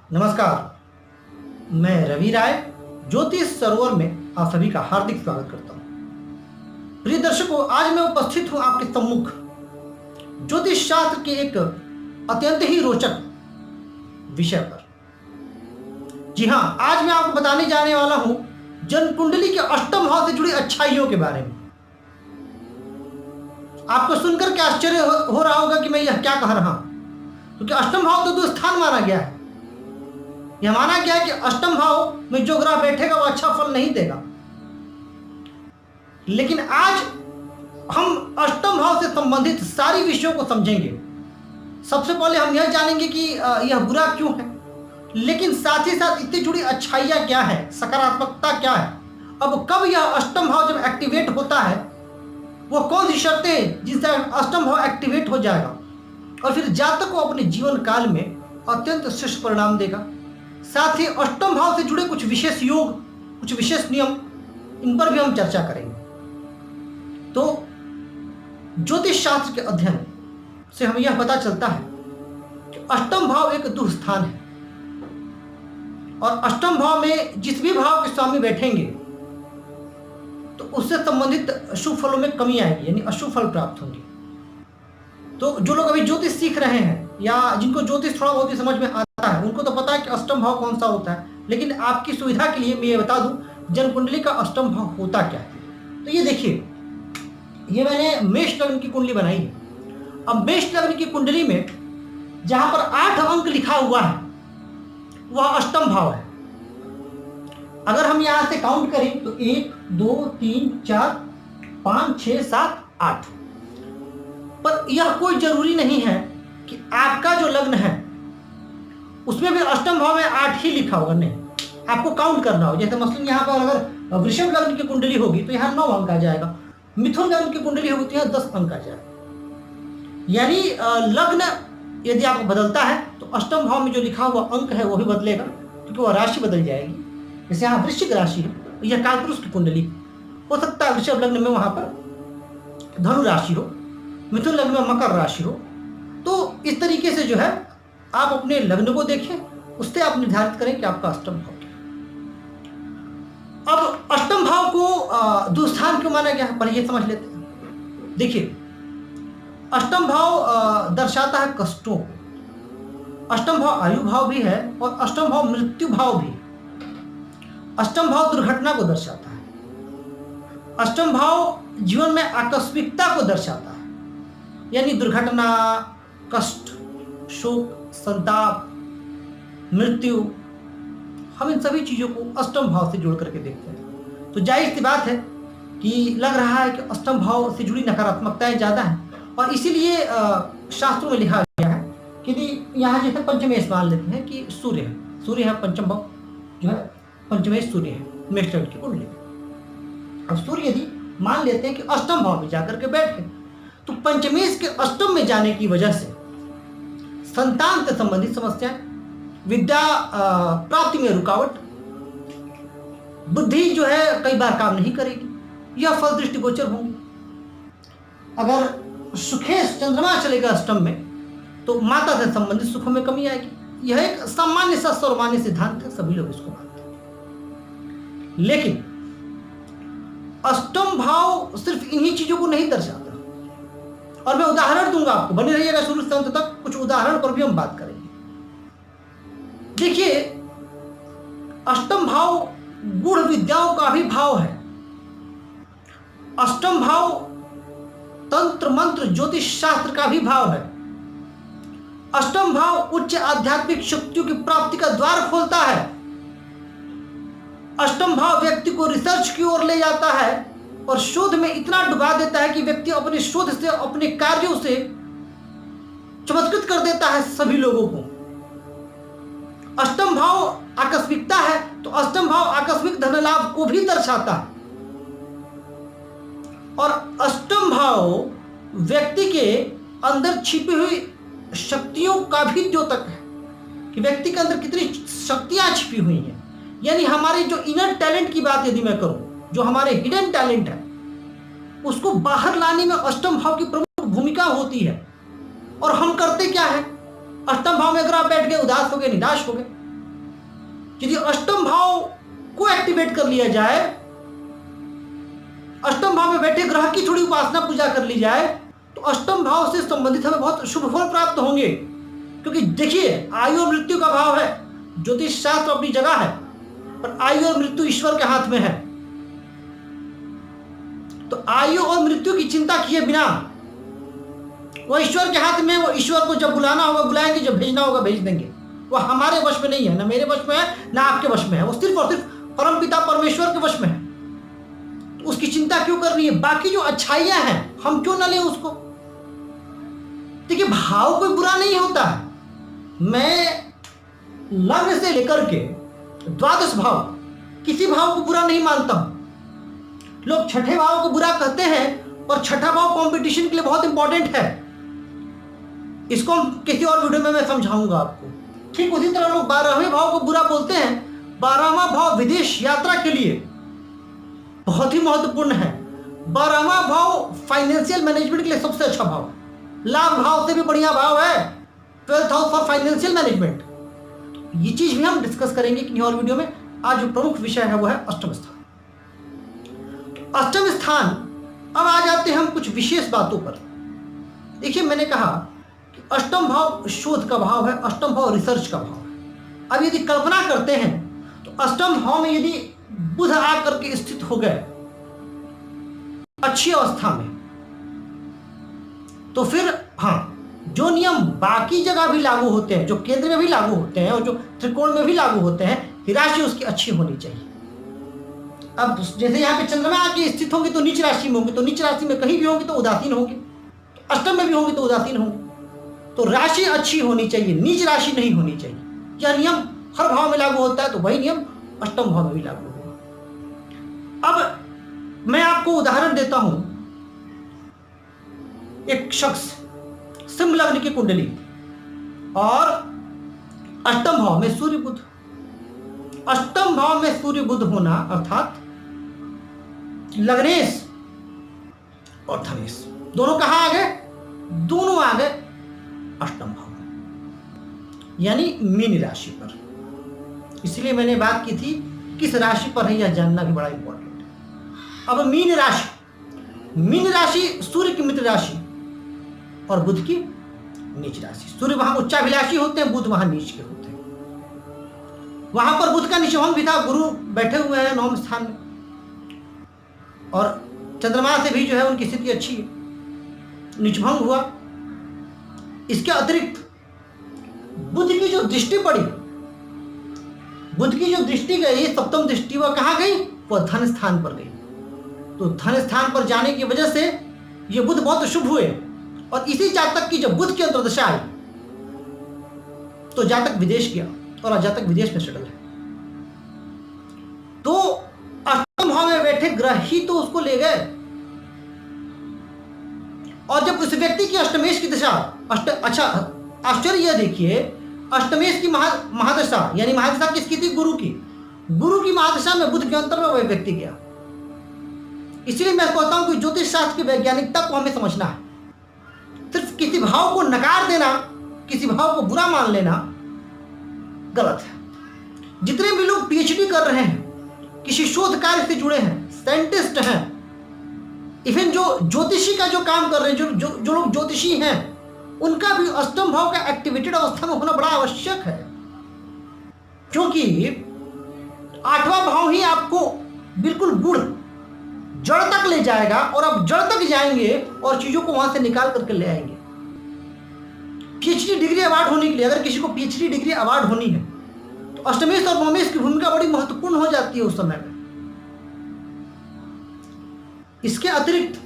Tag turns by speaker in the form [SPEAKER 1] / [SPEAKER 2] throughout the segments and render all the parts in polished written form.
[SPEAKER 1] नमस्कार। मैं रवि राय ज्योतिष सरोवर में आप सभी का हार्दिक स्वागत करता हूं। प्रिय दर्शकों, आज मैं उपस्थित हूं आपके सम्मुख ज्योतिष शास्त्र के एक अत्यंत ही रोचक विषय पर। जी हां, आज मैं आपको बताने जाने वाला हूं जन्म कुंडली के अष्टम भाव से जुड़ी अच्छाइयों के बारे में। आपको सुनकर क्या आश्चर्य हो रहा होगा कि मैं यह क्या कह रहा हूं, क्योंकि अष्टम भाव तो दुस्थान माना गया है। यह माना गया है कि अष्टम भाव में जो ग्रह बैठेगा वो अच्छा फल नहीं देगा। लेकिन आज हम अष्टम भाव से संबंधित सारी विषयों को समझेंगे। सबसे पहले हम यह जानेंगे कि यह बुरा क्यों है, लेकिन साथ ही साथ इससे जुड़ी अच्छाइयाँ क्या है, सकारात्मकता क्या है। अब कब यह अष्टम भाव जब एक्टिवेट होता है, वो कौन सी शर्तें हैं जिससे अष्टम भाव एक्टिवेट हो जाएगा, और फिर जातक को अपने जीवन काल में अत्यंत श्रेष्ठ परिणाम देगा। साथ ही अष्टम भाव से जुड़े कुछ विशेष योग, कुछ विशेष नियम, इन पर भी हम चर्चा करेंगे। तो ज्योतिष शास्त्र के अध्ययन से हमें यह पता चलता है कि अष्टम भाव एक दुस्थान है, और अष्टम भाव में जिस भी भाव के स्वामी बैठेंगे तो उससे संबंधित शुभ फलों में कमी आएगी, यानी अशुभ फल प्राप्त होंगे। तो जो लोग अभी ज्योतिष सीख रहे हैं या जिनको ज्योतिष थोड़ा बहुत ही समझ में आता है, उनको तो पता है कि अष्टम भाव कौन सा होता है। लेकिन आपकी सुविधा के लिए मैं ये बता दूं जन्म कुंडली का अष्टम भाव होता क्या है। तो ये देखिए, ये मैंने मेष लग्न की कुंडली बनाई है। अब मेष लग्न की कुंडली में जहां पर 8 अंक लिखा हुआ है वह अष्टम भाव है। अगर हम यहां से काउंट करें तो 1 2 3 4 5 6 7 8। पर यह कोई जरूरी नहीं है कि आपका जो लग्न है उसमें भी अष्टम भाव में 8 ही लिखा होगा। नहीं, आपको काउंट करना हो। जैसे मसलन यहाँ पर अगर वृषभ लग्न की कुंडली होगी तो यहाँ 9 अंक आ जाएगा, मिथुन लग्न की कुंडली होगी तो यहाँ 10 अंक आ जाएगा। यानी लग्न यदि आपको बदलता है तो अष्टम भाव में जो लिखा हुआ अंक है वो भी बदलेगा, क्योंकि वह राशि बदल जाएगी। जैसे यहाँ वृश्चिक राशि है, यह कालपुरुष की कुंडली हो सकता है वृषभ लग्न में वहां पर धनु राशि हो, मिथुन लग्न में मकर राशि हो। तो इस तरीके से जो है आप अपने लग्न को देखें, उससे आप निर्धारित करें कि आपका अष्टम भाव क्या है। अब अष्टम भाव को दुस्थान क्यों माना गया है, पर ये समझ लेते हैं। देखिए, अष्टम भाव दर्शाता है कष्टों को। अष्टम भाव आयु भाव भी है और अष्टम भाव मृत्यु भाव भी। अष्टम भाव दुर्घटना को दर्शाता है। अष्टम भाव जीवन में आकस्मिकता को दर्शाता है, यानी दुर्घटना, कष्ट, शोक, संताप, मृत्यु। हम इन सभी चीजों को अष्टम भाव से जोड़ करके देखते हैं। तो जाहिर सी बात है कि लग रहा है कि अष्टम भाव से जुड़ी नकारात्मकताएं ज्यादा हैं, और इसीलिए शास्त्रों में लिखा गया है कि यहाँ जैसे पंचमेश मान लेते हैं कि सूर्य है पंचम भाव जो है, पंचमेश सूर्य है मेष लग्न की कुंडली में। अब सूर्य यदि मान लेते हैं कि अष्टम भाव में जाकर के बैठे, तो पंचमेश के अष्टम में जाने की वजह से संतान से संबंधित समस्याएं, विद्या प्राप्ति में रुकावट, बुद्धि जो है कई बार काम नहीं करेगी, यह फल दृष्टिगोचर होंगे। अगर सुखेश चंद्रमा चलेगा अष्टम में तो माता से संबंधित सुखों में कमी आएगी। यह एक सामान्य सा सर्वमान्य सिद्धांत है, सभी लोग इसको मानते हैं। लेकिन अष्टम भाव सिर्फ इन्हीं चीजों को नहीं दर्शाता, और मैं उदाहरण दूंगा आपको, बने रहिएगा शुरू से अंत तक। कुछ उदाहरण पर भी हम बात करेंगे। देखिए, अष्टम भाव गूढ़ विद्याओं का भी भाव है। अष्टम भाव तंत्र मंत्र ज्योतिष शास्त्र का भी भाव है। अष्टम भाव उच्च आध्यात्मिक शक्तियों की प्राप्ति का द्वार खोलता है। अष्टम भाव व्यक्ति को रिसर्च की ओर ले जाता है और शोध में इतना डुबा देता है कि व्यक्ति अपने शोध से, अपने कार्यों से चमत्कृत कर देता है सभी लोगों को। अष्टम भाव आकस्मिकता है, तो अष्टम भाव आकस्मिक धन लाभ को भी दर्शाता है। और अष्टम भाव व्यक्ति के अंदर छिपी हुई शक्तियों का भी द्योतक है कि व्यक्ति के अंदर कितनी शक्तियां छिपी हुई हैं। यानी हमारी जो इनर टैलेंट की बात यदि मैं करूं, जो हमारे हिडन टैलेंट है, उसको बाहर लाने में अष्टम भाव की प्रमुख भूमिका होती है। और हम करते क्या है, अष्टम भाव में अगर आप बैठ गए, उदास हो गए, निराश हो गए, यदि अष्टम भाव को एक्टिवेट कर लिया जाए, अष्टम भाव में बैठे ग्रह की थोड़ी उपासना पूजा कर ली जाए, तो अष्टम भाव से संबंधित हमें बहुत शुभ फल प्राप्त होंगे। क्योंकि देखिए, आयु और मृत्यु का भाव है। ज्योतिष शास्त्र अपनी जगह है, पर आयु और मृत्यु ईश्वर के हाथ में है। तो आयु और मृत्यु की चिंता किए बिना वो ईश्वर के हाथ में, वो ईश्वर को जब बुलाना होगा बुलाएंगे, जब भेजना होगा भेज देंगे। वो हमारे वश में नहीं है, ना मेरे वश में है, ना आपके वश में है। वो सिर्फ और सिर्फ परमपिता परमेश्वर के वश में है। तो उसकी चिंता क्यों करनी है? बाकी जो अच्छाइयां हैं हम क्यों ना लें उसको? देखिए, भाव कोई बुरा नहीं होता है। मैं लग्न से लेकर के द्वादश भाव, किसी भाव को बुरा नहीं मानता हूं। लोग छठे भाव को बुरा कहते हैं, और छठा भाव कंपटीशन के लिए बहुत इंपॉर्टेंट है। इसको हम किसी और वीडियो में मैं समझाऊंगा आपको। ठीक उसी तरह लोग 12वें भाव को बुरा बोलते हैं। 12वां भाव विदेश यात्रा के लिए बहुत ही महत्वपूर्ण है। 12वां भाव फाइनेंशियल मैनेजमेंट के लिए सबसे अच्छा भाव, लाभ भाव से भी बढ़िया भाव है। 12th house for financial management. ये चीज भी हम डिस्कस करेंगे किन्हीं और वीडियो में। आज जो प्रमुख विषय है वो है अष्टम स्थान। अष्टम स्थान, अब आ जाते हैं हम कुछ विशेष बातों पर। देखिए, मैंने कहा कि अष्टम भाव शोध का भाव है, अष्टम भाव रिसर्च का भाव है। अब यदि कल्पना करते हैं तो अष्टम भाव में यदि बुध आकर के स्थित हो गए अच्छी अवस्था में, तो फिर हाँ, जो नियम बाकी जगह भी लागू होते हैं, जो केंद्र में भी लागू होते हैं और जो त्रिकोण में भी लागू होते हैं, राशि उसकी अच्छी होनी चाहिए। अब जैसे यहाँ पे चंद्रमा आके स्थित होंगे तो नीच राशि में होंगे, तो नीच राशि में कहीं भी होंगे तो उदासीन होंगे, तो अष्टम में भी होंगे तो उदासीन होंगे। तो राशि अच्छी होनी चाहिए, नीच राशि नहीं होनी चाहिए। यह नियम हर भाव में लागू होता है, तो वही नियम अष्टम भाव में भी लागू होगा। अब मैं आपको उदाहरण देता हूं। एक शख्स सिंह लग्न की कुंडली और अष्टम भाव में सूर्य बुध, अष्टम भाव में सूर्य बुध होना अर्थात लग्नेश और धनेश दोनों कहां आ गए? दोनों आ गए अष्टम भाव में, यानी मीन राशि पर। इसलिए मैंने बात की थी किस राशि पर है यह जानना भी बड़ा इंपॉर्टेंट है। अब मीन राशि, मीन राशि सूर्य की मित्र राशि और बुध की नीच राशि। सूर्य वहां उच्चाभिलाषी होते हैं, बुध वहां नीच के होते हैं। वहां पर बुध का निचभंग भी था, गुरु बैठे हुए हैं 9वें स्थान में, और चंद्रमा से भी जो है उनकी स्थिति अच्छी है, निचभंग हुआ। इसके अतिरिक्त बुध की जो दृष्टि पड़ी, बुध की जो दृष्टि गई, सप्तम दृष्टि, वह कहां गई? वह धन स्थान पर गई। तो धन स्थान पर जाने की वजह से ये बुध बहुत शुभ हुए। और इसी जातक की जब बुध की अंतर्दशा आई तो जातक विदेश गया और जातक विदेश में सेटल है। तो अष्टम भाव में बैठे ग्रह ही तो उसको ले गए। और जब उस व्यक्ति की अष्टमेश की दशा, अच्छा आश्चर्य यह देखिए, अष्टमेश की महादशा, यानी महादशा किसकी थी? गुरु की। गुरु की महादशा में बुध के अंतर में वह व्यक्ति गया। इसलिए मैं कहता हूं कि ज्योतिष शास्त्र की वैज्ञानिकता को हमें समझना है। सिर्फ किसी भाव को नकार देना, किसी भाव को बुरा मान लेना गलत है। जितने भी लोग पीएचडी कर रहे हैं, किसी शोध कार्य से जुड़े हैं, साइंटिस्ट हैं, इवन जो ज्योतिषी का जो काम कर रहे हैं, जो लोग ज्योतिषी हैं, उनका भी अष्टम भाव का एक्टिवेटेड अवस्था में होना बड़ा आवश्यक है। क्योंकि 8वां भाव ही आपको बिल्कुल गुड़ जड़ तक ले जाएगा, और आप जड़ तक जाएंगे और चीजों को वहां से निकाल करके ले आएंगे। पीएचडी डिग्री अवार्ड होने के लिए, अगर किसी को पीएचडी डिग्री अवार्ड होनी है, तो अष्टमेश और नवमेश की भूमिका बड़ी महत्वपूर्ण हो जाती है उस समय में। इसके अतिरिक्त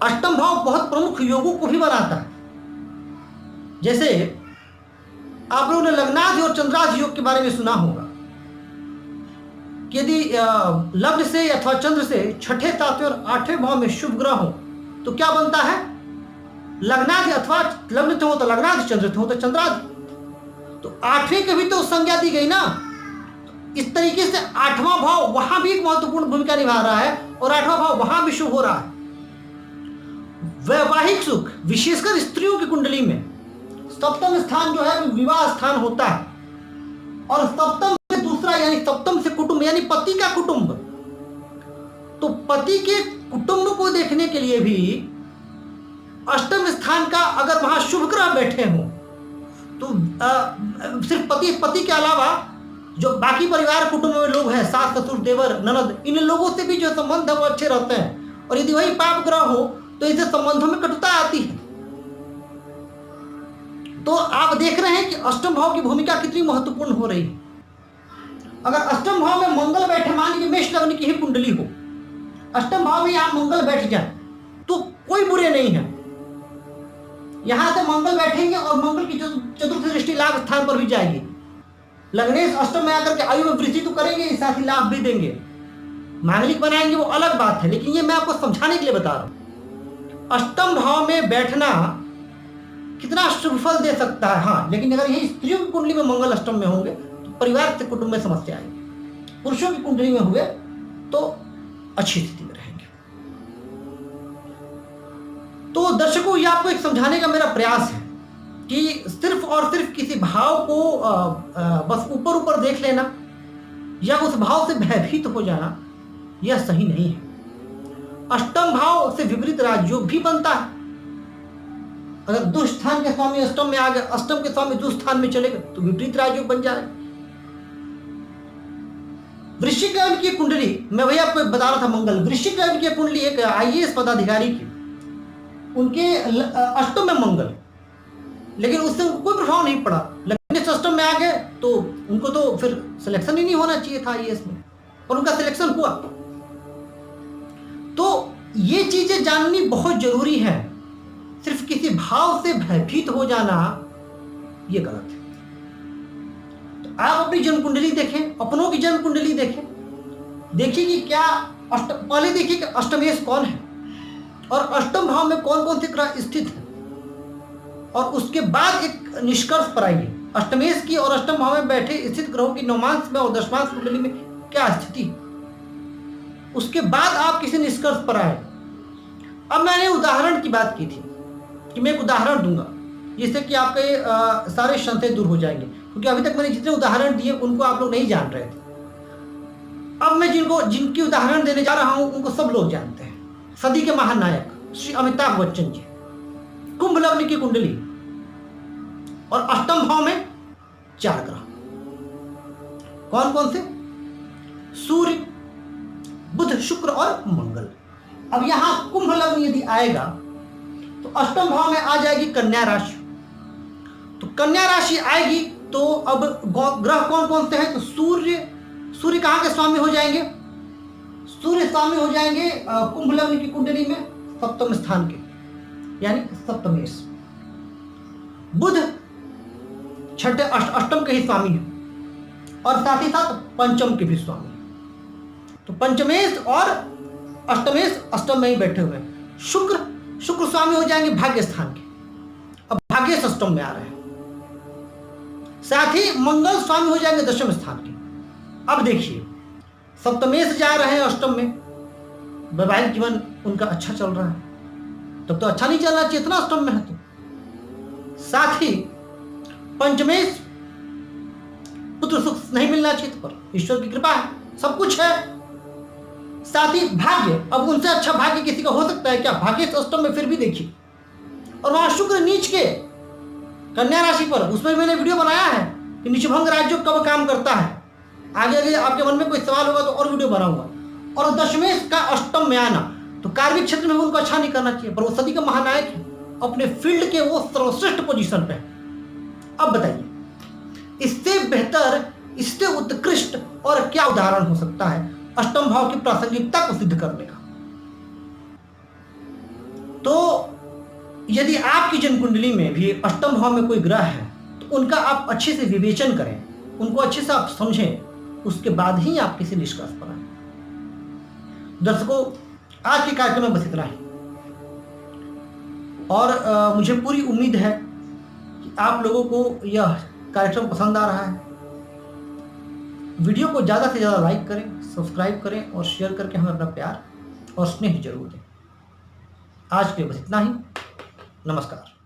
[SPEAKER 1] अष्टम भाव बहुत प्रमुख योगों को भी बनाता है। जैसे आप लोगों ने लग्नाधि और चंद्राधि योग के बारे में सुना होगा। यदि लग्न से अथवा चंद्र से छठे, सातवें और 8वें भाव में शुभ ग्रह हो तो क्या बनता है? लग्नाधि, अथवा लग्न थे हो तो लग्नाधि, चंद्र थे हो तो चंद्राधि। तो 8वें की भी तो संज्ञा दी गई ना। तो इस तरीके से 8वां भाव वहां भी एक महत्वपूर्ण भूमिका निभा रहा है, और 8वां भाव वहां भी शुभ हो रहा है। वैवाहिक सुख, विशेषकर स्त्रियों की कुंडली में सप्तम स्थान जो है विवाह स्थान होता है, और सप्तम से दूसरा यानी सप्तम से कुटुंब यानी पति का कुटुंब। तो पति के कुटुंब को देखने के लिए भी अष्टम स्थान का अगर वहां शुभ ग्रह बैठे हों तो सिर्फ पति के अलावा जो बाकी परिवार कुटुंब में लोग हैं, सास ससुर देवर ननद, इन लोगों से भी जो संबंध है वो अच्छे रहते हैं। और यदि वही पाप ग्रह हो तो इससे संबंधों में कटुता आती है। तो आप देख रहे हैं कि अष्टम भाव की भूमिका कितनी महत्वपूर्ण हो रही है। अगर अष्टम भाव में मंगल बैठे, मान लीजिए मेष लग्न की ही कुंडली हो, अष्टम भाव में यहां मंगल बैठ जाए तो कोई बुरे नहीं है। यहां से मंगल बैठेंगे और मंगल की चतुर्थ दृष्टि लाभ स्थान पर भी जाएगी। लग्नेश अष्टम में आकर के आयु में वृद्धि तो करेंगे, साथ ही लाभ भी देंगे, मांगलिक बनाएंगे, वो अलग बात है। लेकिन ये मैं आपको समझाने के लिए बता रहा हूं अष्टम भाव में बैठना कितना शुभ फल दे सकता है। हाँ, लेकिन अगर यही स्त्रियों की कुंडली में मंगल अष्टम में होंगे तो परिवार से कुटुंब में समस्या आएगी। पुरुषों की कुंडली में हुए तो अच्छी स्थिति में रहेंगे। तो दर्शकों, ये आपको एक समझाने का मेरा प्रयास है कि सिर्फ और सिर्फ किसी भाव को बस ऊपर ऊपर देख लेना या उस भाव से भयभीत हो जाना यह सही नहीं है। अष्टम भाव से विपरीत राजयोग भी बनता है। अगर दुष्स्थान के स्वामी अष्टम में आ गए, अष्टम के स्वामी दुष्स्थान में चले गए तो विपरीत राजयोग बन जाए। वृश्चिक लग्न की कुंडली, मैं वही आपको बता रहा था, मंगल वृश्चिक लग्न की कुंडली एक आईएएस पदाधिकारी की, उनके अष्टम में मंगल, लेकिन उससे उनको कोई प्रभाव नहीं पड़ा। लेकिन अष्टम में आ गए तो उनको तो फिर सिलेक्शन ही नहीं होना चाहिए था आईएएस में, और उनका सिलेक्शन हुआ। तो ये चीजें जाननी बहुत जरूरी है। सिर्फ किसी भाव से भयभीत हो जाना ये गलत है। तो आप अपनी जन्म कुंडली देखें, अपनों की जन्म कुंडली देखें, देखिए कि क्या पहले देखिए कि अष्टमेश कौन है और अष्टम भाव में कौन कौन से ग्रह स्थित है, और उसके बाद एक निष्कर्ष पर आइए अष्टमेश की और अष्टम भाव में बैठे स्थित ग्रहों की नवमांश में और दशमांश कुंडली में क्या स्थिति, उसके बाद आप किसी निष्कर्ष पर आए। अब मैंने उदाहरण की बात की थी कि मैं एक उदाहरण दूंगा जिससे कि आपके सारे संशय दूर हो जाएंगे, क्योंकि अभी तक मैंने जितने उदाहरण दिए उनको आप लोग नहीं जान रहे थे। अब मैं जिनकी उदाहरण देने जा रहा हूं उनको सब लोग जानते हैं। सदी के महानायक श्री अमिताभ बच्चन जी, कुंभ लग्न की कुंडली और अष्टम भाव में 4 ग्रह, कौन कौन से? सूर्य, बुध, शुक्र और मंगल। अब यहां कुंभ लग्न यदि आएगा तो अष्टम भाव में आ जाएगी कन्या राशि। तो कन्या राशि आएगी तो अब ग्रह कौन कौन से हैं? तो सूर्य कहां के स्वामी हो जाएंगे? सूर्य स्वामी हो जाएंगे कुंभ लग्न की कुंडली में सप्तम स्थान के, यानी सप्तमेश। बुध छठे अष्टम के ही स्वामी है और साथ ही साथ पंचम के भी स्वामी है। तो पंचमेश और अष्टमेश अष्टम में ही बैठे हुए हैं। शुक्र स्वामी हो जाएंगे भाग्य स्थान के, अब भाग्य अष्टम में आ रहे हैं। साथ ही मंगल स्वामी हो जाएंगे दशम स्थान के। अब देखिए, सप्तमेश जा रहे हैं अष्टम में, वैवाहिक जीवन उनका अच्छा चल रहा है, तब तो अच्छा नहीं चलना चाहिए इतना अष्टम में है। तो साथ ही पंचमेश पुत्र सुख नहीं मिलना चाहिए, पर ईश्वर की कृपा है, सब कुछ है। साथ ही भाग्य, अब उनसे अच्छा भाग्य किसी का हो सकता है क्या? भाग्य अष्टम में फिर भी देखिए, और वहां शुक्र नीच के कन्या राशि पर, उसमें मैंने वीडियो बनाया है कि नीचभंग राजयोग कब काम करता है। आगे आपके मन में कोई सवाल होगा तो और वीडियो बनाऊंगा। और दशमेश का अष्टम में आना, तो कार्मिक क्षेत्र में उनको अच्छा नहीं करना चाहिए, पर वो सदी का महानायक है, अपने फील्ड के वो सर्वश्रेष्ठ पोजीशन पे है। अब बताइए, इससे बेहतर, इससे उत्कृष्ट और क्या उदाहरण हो सकता है अष्टम भाव की प्रासंगिकता को सिद्ध करने का? तो यदि आपकी जन्म कुंडली में भी अष्टम भाव में कोई ग्रह है तो उनका आप अच्छे से विवेचन करें, उनको अच्छे से आप समझें, उसके बाद ही आप किसी निष्कर्ष पर आए। दर्शकों, आज के कार्यक्रम में बस इतना ही, और मुझे पूरी उम्मीद है कि आप लोगों को यह कार्यक्रम पसंद आ रहा है। वीडियो को ज़्यादा से ज़्यादा लाइक करें, सब्सक्राइब करें और शेयर करके हमें अपना प्यार और स्नेह जरूर दें। आज के लिए बस इतना ही। नमस्कार।